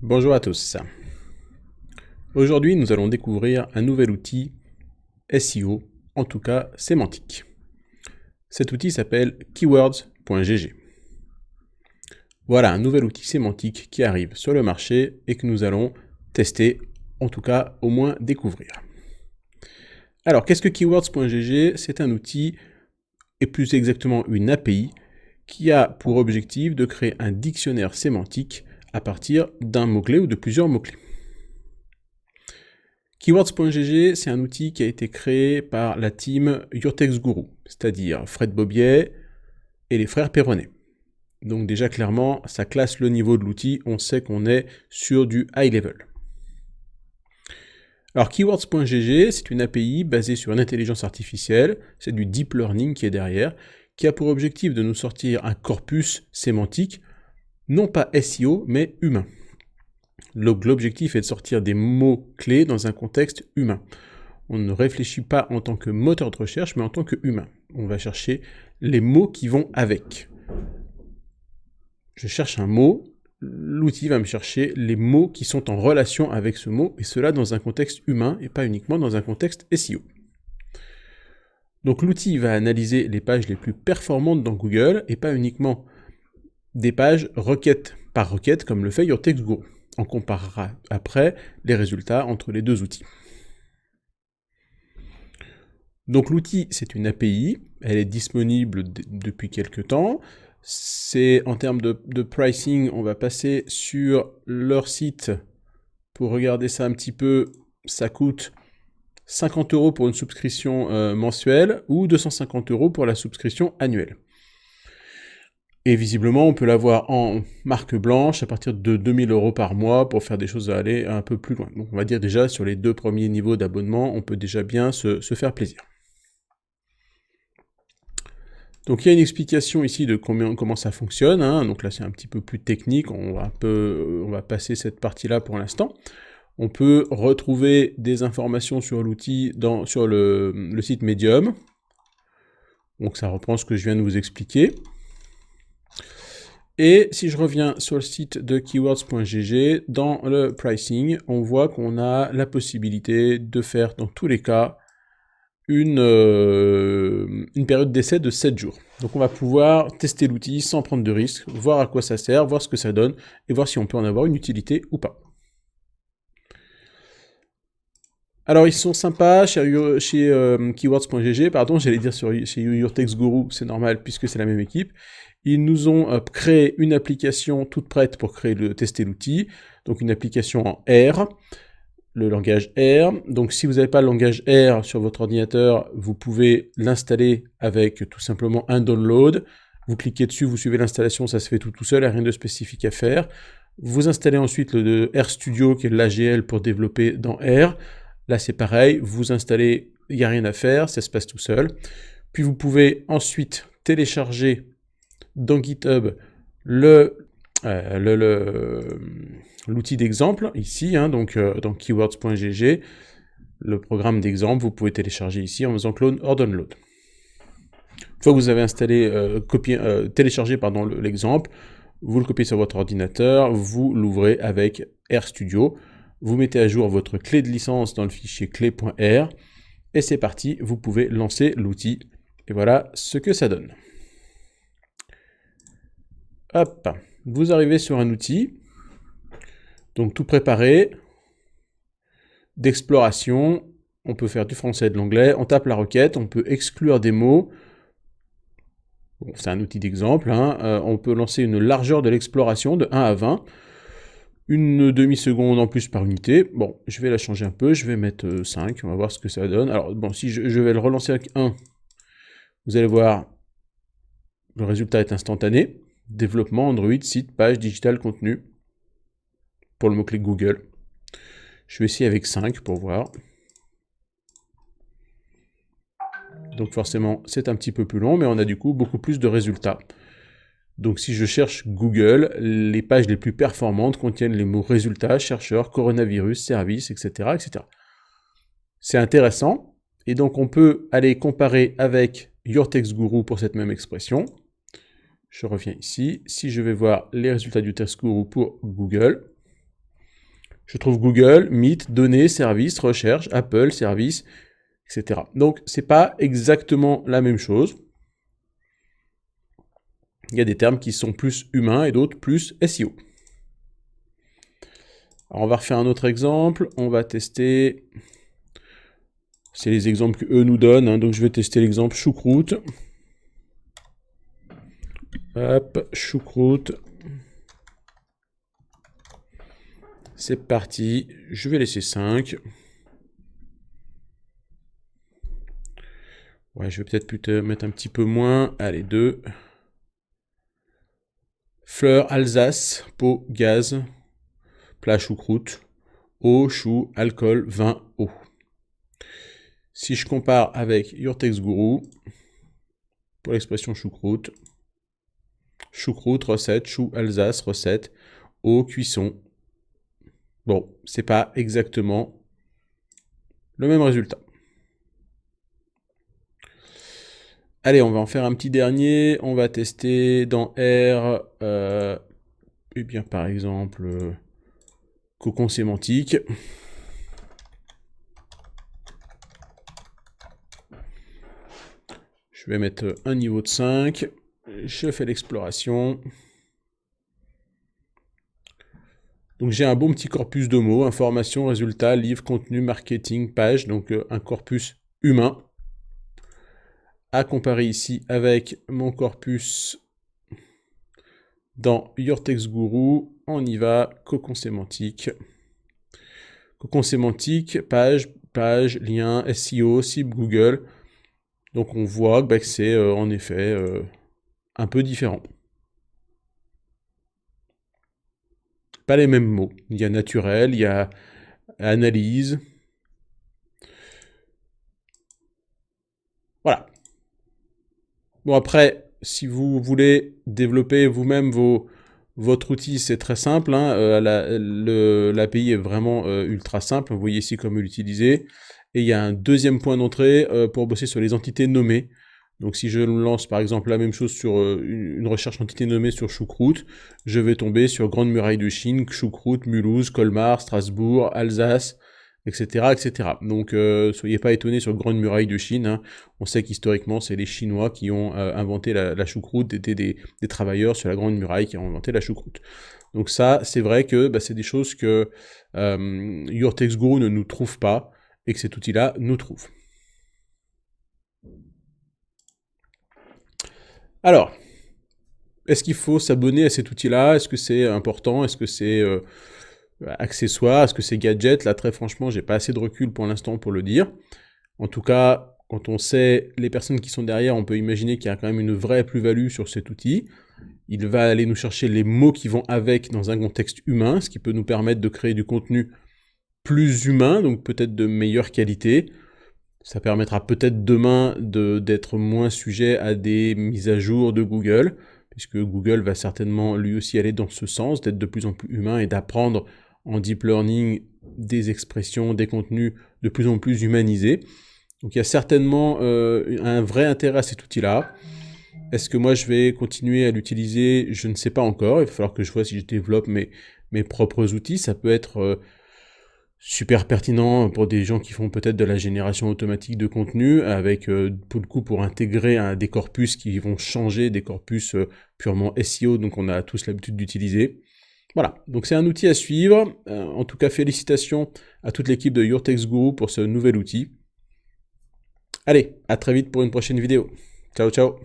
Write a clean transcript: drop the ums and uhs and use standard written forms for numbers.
Bonjour à tous. Aujourd'hui, nous allons découvrir un nouvel outil SEO, en tout cas sémantique. Cet outil s'appelle keywords.gg. Voilà un nouvel outil sémantique qui arrive sur le marché et que nous allons tester, en tout cas au moins découvrir. Alors, qu'est-ce que keywords.gg? C'est un outil, et plus exactement une API, qui a pour objectif de créer un dictionnaire sémantique à partir d'un mot-clé ou de plusieurs mots-clés. Keywords.gg, c'est un outil qui a été créé par la team YourTextGuru, c'est-à-dire Fred Bobier et les frères Perronnet. Donc déjà clairement, ça classe le niveau de l'outil, on sait qu'on est sur du high level. Alors Keywords.gg, c'est une API basée sur une intelligence artificielle, c'est du deep learning qui est derrière, qui a pour objectif de nous sortir un corpus sémantique, non pas SEO, mais humain. L'objectif est de sortir des mots-clés dans un contexte humain. On ne réfléchit pas en tant que moteur de recherche, mais en tant qu'humain. On va chercher les mots qui vont avec. Je cherche un mot, l'outil va me chercher les mots qui sont en relation avec ce mot, et cela dans un contexte humain, et pas uniquement dans un contexte SEO. Donc l'outil va analyser les pages les plus performantes dans Google, et pas uniquement des pages requête par requête, comme le fait YourTextGuru. On comparera après les résultats entre les deux outils. Donc l'outil, c'est une API, elle est disponible depuis quelques temps. C'est en termes de pricing, on va passer sur leur site pour regarder ça un petit peu. Ça coûte 50 € pour une souscription mensuelle ou 250 € pour la souscription annuelle. Et visiblement, on peut l'avoir en marque blanche à partir de 2000 € par mois pour faire des choses à aller un peu plus loin. Donc on va dire déjà sur les deux premiers niveaux d'abonnement, on peut déjà bien se faire plaisir. Donc il y a une explication ici de comment ça fonctionne, hein. Donc là c'est un petit peu plus technique, on va passer cette partie-là pour l'instant. On peut retrouver des informations sur l'outil sur le site Medium. Donc ça reprend ce que je viens de vous expliquer. Et si je reviens sur le site de keywords.gg, dans le pricing, on voit qu'on a la possibilité de faire dans tous les cas une période d'essai de 7 jours. Donc on va pouvoir tester l'outil sans prendre de risques, voir à quoi ça sert, voir ce que ça donne, et voir si on peut en avoir une utilité ou pas. Alors ils sont sympas chez keywords.gg, pardon, j'allais dire chez YourTextGuru, c'est normal puisque c'est la même équipe. Ils nous ont créé une application toute prête pour tester l'outil, donc une application en R, le langage R. Donc si vous n'avez pas le langage R sur votre ordinateur, vous pouvez l'installer avec tout simplement un download. Vous cliquez dessus, vous suivez l'installation, ça se fait tout seul, il n'y a rien de spécifique à faire. Vous installez ensuite le RStudio, qui est l'AGL pour développer dans R. Là c'est pareil, vous installez, il n'y a rien à faire, ça se passe tout seul. Puis vous pouvez ensuite télécharger dans GitHub l'outil d'exemple, ici, hein, donc dans keywords.gg, le programme d'exemple, vous pouvez télécharger ici en faisant clone or download. Une fois que vous avez installé, téléchargé l'exemple, vous le copiez sur votre ordinateur, vous l'ouvrez avec RStudio, vous mettez à jour votre clé de licence dans le fichier clé.r, et c'est parti, vous pouvez lancer l'outil. Et voilà ce que ça donne. Hop, vous arrivez sur un outil, donc tout préparé, d'exploration, on peut faire du français et de l'anglais, on tape la requête, on peut exclure des mots, bon, c'est un outil d'exemple, hein. On peut lancer une largeur de l'exploration de 1 à 20, une demi-seconde en plus par unité. Bon, je vais la changer un peu, je vais mettre 5, on va voir ce que ça donne. Alors bon, si je vais le relancer avec 1, vous allez voir, le résultat est instantané. Développement, Android, site, page, digital, contenu, pour le mot-clé Google. Je vais essayer avec 5 pour voir. Donc forcément, c'est un petit peu plus long, mais on a du coup beaucoup plus de résultats. Donc si je cherche Google, les pages les plus performantes contiennent les mots résultats, chercheurs, coronavirus, service, etc., etc. C'est intéressant, et donc on peut aller comparer avec YourTextGuru pour cette même expression. Je reviens ici. Si je vais voir les résultats du TextGuru pour Google, Je trouve Google, Meet, données, services, recherche, Apple, services, etc. Donc, c'est pas exactement la même chose. Il y a des termes qui sont plus humains et d'autres plus SEO. Alors, on va refaire un autre exemple. On va tester... C'est les exemples qu'eux nous donnent. Hein. Donc, je vais tester l'exemple choucroute. Hop, choucroute. C'est parti. Je vais laisser 5. Ouais, je vais peut-être plutôt mettre un petit peu moins. Allez, 2. Fleurs, Alsace, peau, gaz, plat, choucroute, eau, chou, alcool, vin, eau. Si je compare avec Your Text Guru, pour l'expression choucroute, choucroute, recette, chou, Alsace, recette, eau, cuisson. Bon, c'est pas exactement le même résultat. Allez, on va en faire un petit dernier. On va tester dans R, eh bien par exemple, cocon sémantique. Je vais mettre un niveau de 5. Je fais l'exploration. Donc j'ai un bon petit corpus de mots, information, résultats, livre, contenu, marketing, page, donc un corpus humain. À comparer ici avec mon corpus dans Your Text Guru. On y va, cocon sémantique. Cocon sémantique, page, lien, SEO, cible Google. Donc on voit que c'est en effet un peu différent. Pas les mêmes mots. Il y a naturel, il y a analyse. Voilà. Bon après, si vous voulez développer vous-même votre outil, c'est très simple. Hein. L'API est vraiment ultra simple. Vous voyez ici comment l'utiliser. Et il y a un deuxième point d'entrée pour bosser sur les entités nommées. Donc si je lance par exemple la même chose sur une recherche d'entité nommée sur choucroute, je vais tomber sur Grande Muraille de Chine, choucroute, Mulhouse, Colmar, Strasbourg, Alsace, etc. etc. Donc soyez pas étonnés sur Grande Muraille de Chine. Hein. On sait qu'historiquement c'est les Chinois qui ont inventé la choucroute, étaient des travailleurs sur la Grande Muraille qui ont inventé la choucroute. Donc ça, c'est vrai que c'est des choses que Your Text Guru ne nous trouve pas et que cet outil-là nous trouve. Alors, est-ce qu'il faut s'abonner à cet outil-là? Est-ce que c'est important? Est-ce que c'est accessoire? Est-ce que c'est gadget? Là, très franchement, j'ai pas assez de recul pour l'instant pour le dire. En tout cas, quand on sait les personnes qui sont derrière, on peut imaginer qu'il y a quand même une vraie plus-value sur cet outil. Il va aller nous chercher les mots qui vont avec dans un contexte humain, ce qui peut nous permettre de créer du contenu plus humain, donc peut-être de meilleure qualité. Ça permettra peut-être demain d'être moins sujet à des mises à jour de Google, puisque Google va certainement lui aussi aller dans ce sens, d'être de plus en plus humain et d'apprendre en deep learning des expressions, des contenus de plus en plus humanisés. Donc il y a certainement un vrai intérêt à cet outil-là. Est-ce que moi je vais continuer à l'utiliser? Je ne sais pas encore. Il va falloir que je vois si je développe mes propres outils. Ça peut être super pertinent pour des gens qui font peut-être de la génération automatique de contenu, avec pour le coup pour intégrer des corpus qui vont changer, des corpus purement SEO, donc on a tous l'habitude d'utiliser. Voilà, donc c'est un outil à suivre. En tout cas, félicitations à toute l'équipe de Your Text Guru pour ce nouvel outil. Allez, à très vite pour une prochaine vidéo. Ciao, ciao.